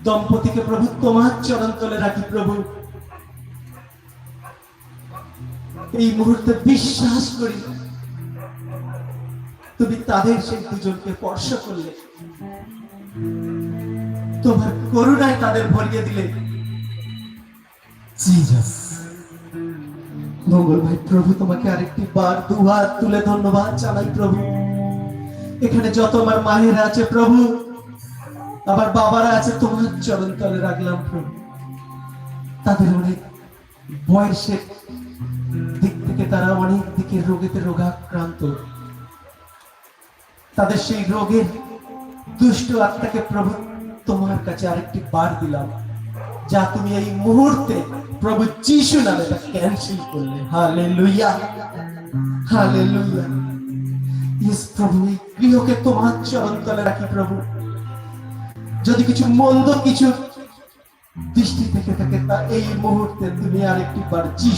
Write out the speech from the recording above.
দম্পতিকে প্রভু তোমার চরণ তলে রাখি প্রভু। এই মুহূর্তে বিশ্বাস করি তুমি তাদের সেই দুজনকে স্পর্শ করলে, তোমার করুণায় তাদের ভরিয়ে দিলে। জিসাস, মঙ্গল ভাই প্রভু তোমাকে আরেকটি বার দুহাত তুলে ধন্যবাদ জানাই প্রভু। এখানে যত আমার মায়েরা আছে প্রভু, আবার বাবারা আছে, তোমার চরণ তলে রাখলাম প্রভু। তাদের অনেক বয়সের দিক থেকে তারা অনেক দিকে রোগেতে রোগাক্রান্ত, তাদের সেই রোগের দুষ্ট আত্মাকে প্রভু তোমার কাছে আরেকটি বার দিলাম, যা তুমি এই মুহূর্তে প্রভু যিশু নামে তা ক্যান্সেল করলে। Hallelujah, hallelujah. ইয়েস প্রভু, এই গৃহকে তোমার চরণ তলে রাখি প্রভু। যদি কিছু মন্দ কিছু দৃষ্টি থেকে থাকে তা এই মুহূর্তে তুমি আরেকটি বার যিশু